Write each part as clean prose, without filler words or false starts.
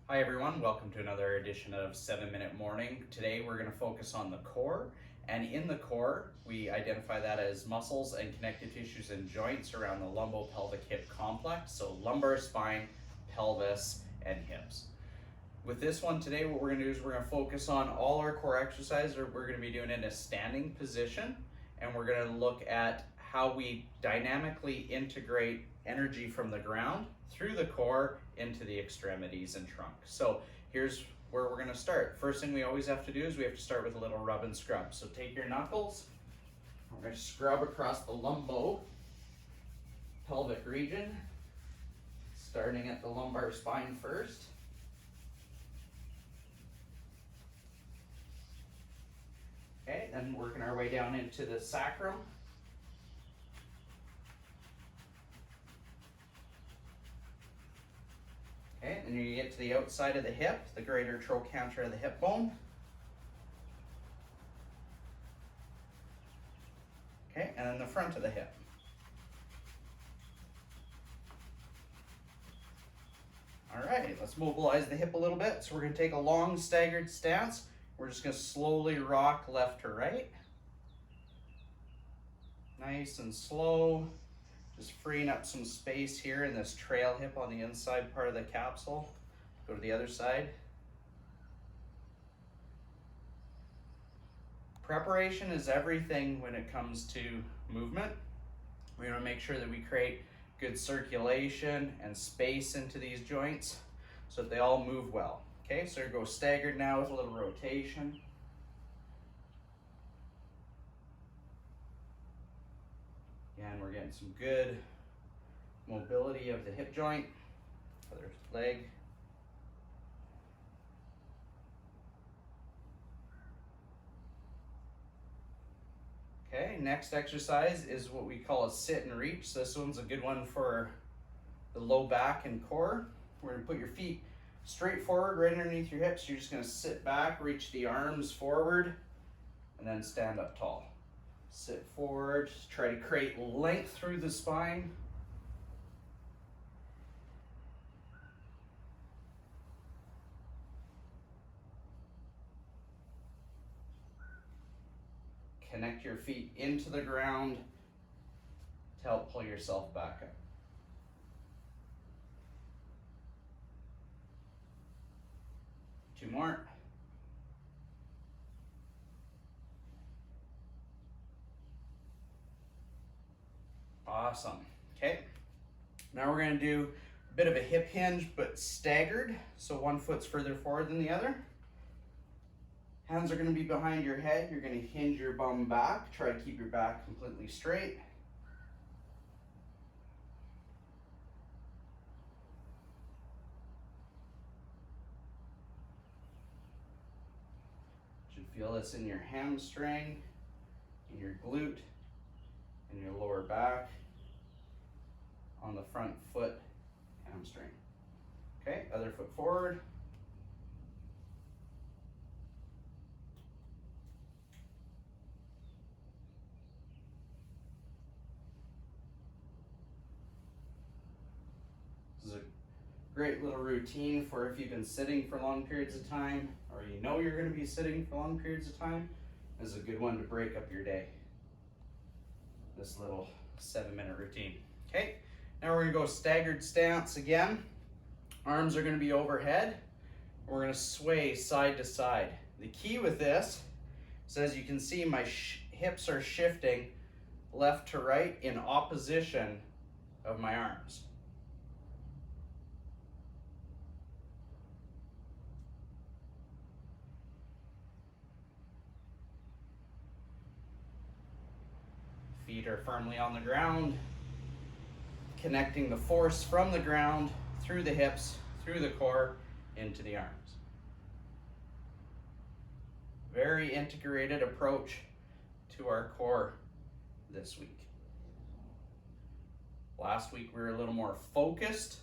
Hi everyone, welcome to another edition of 7-Minute Morning. Today we're going to focus on the core, and in the core we identify that as muscles and connective tissues and joints around the lumbopelvic hip complex, so lumbar, spine, pelvis, and hips. With this one today, what we're going to do is we're going to focus on all our core exercises. We're going to be doing it in a standing position, and we're going to look at how we dynamically integrate energy from the ground through the core into the extremities and trunk. So here's where we're going to start. First thing we always have to do is we have to start with a little rub and scrub. So take your knuckles, we're going to scrub across the lumbo pelvic region, starting at the lumbar spine first. Okay, then working our way down into the sacrum. Okay, and you get to the outside of the hip, the greater trochanter of the hip bone. Okay, and then the front of the hip. All right, let's mobilize the hip a little bit. So we're going to take a long staggered stance. We're just going to slowly rock left to right. Nice and slow. Just freeing up some space here in this trail hip on the inside part of the capsule. Go to the other side. Preparation is everything when it comes to movement. We want to make sure that we create good circulation and space into these joints so that they all move well. Okay, so go staggered now with a little rotation. And we're getting some good mobility of the hip joint, other leg. Okay, next exercise is what we call a sit and reach. So this one's a good one for the low back and core. We're going to put your feet straight forward right underneath your hips. You're just going to sit back, reach the arms forward, and then stand up tall. Sit forward, try to create length through the spine. Connect your feet into the ground to help pull yourself back up. Two more. Awesome. Okay. Now we're going to do a bit of a hip hinge, but staggered. So one foot's further forward than the other. Hands are going to be behind your head. You're going to hinge your bum back. Try to keep your back completely straight. You should feel this in your hamstring, in your glute, in your lower back, on the front foot, hamstring. Okay, other foot forward. This is a great little routine for if you've been sitting for long periods of time, or you know you're going to be sitting for long periods of time. This is a good one to break up your day. This little 7-minute routine. Okay, now we're going to go staggered stance again. Arms are going to be overhead. We're going to sway side to side. The key with this is, as you can see, my hips are shifting left to right in opposition of my arms. Feet are firmly on the ground, connecting the force from the ground through the hips, through the core, into the arms. Very integrated approach to our core this week. Last week we were a little more focused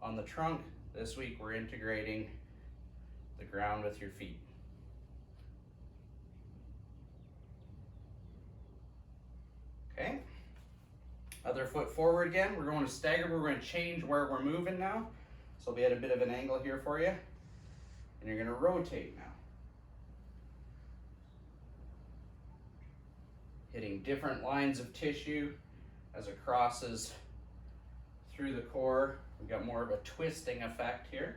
on the trunk. This week we're integrating the ground with your feet. Okay. Other foot forward again. We're going to stagger. We're going to change where we're moving now. So I'll be at a bit of an angle here for you. And you're going to rotate now. Hitting different lines of tissue as it crosses through the core. We've got more of a twisting effect here.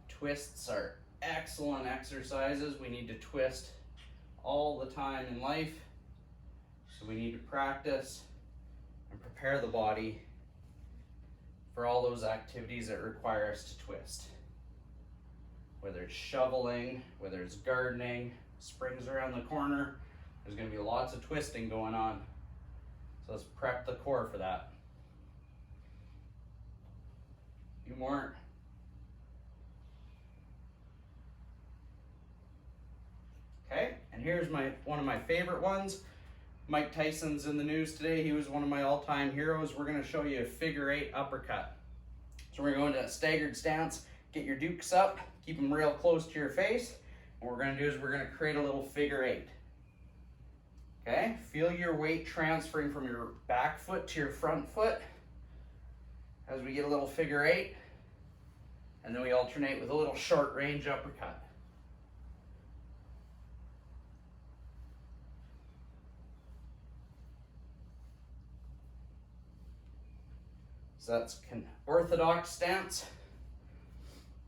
Twists are excellent exercises. We need to twist all the time in life. So we need to practice and prepare the body for all those activities that require us to twist. Whether it's shoveling, whether it's gardening, springs around the corner, there's going to be lots of twisting going on. So let's prep the core for that. A few more. Okay, and here's one of my favorite ones. Mike Tyson's in the news today. He was one of my all-time heroes. We're going to show you a figure 8 uppercut. So we're going to go into a staggered stance. Get your dukes up. Keep them real close to your face. And what we're going to do is we're going to create a little figure 8. Okay, feel your weight transferring from your back foot to your front foot as we get a little figure 8. And then we alternate with a little short range uppercut. So that's orthodox stance.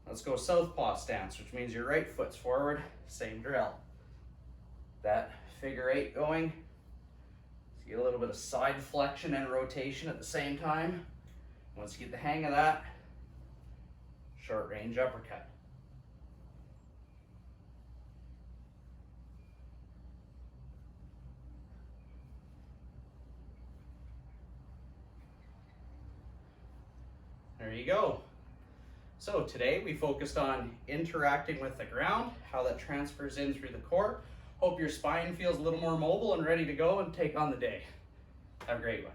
Let's go southpaw stance, which means your right foot's forward, same drill. That figure 8 going. So you get a little bit of side flexion and rotation at the same time. Once you get the hang of that, short range uppercut. There you go. So today we focused on interacting with the ground, how that transfers in through the core. Hope your spine feels a little more mobile and ready to go and take on the day. Have a great one.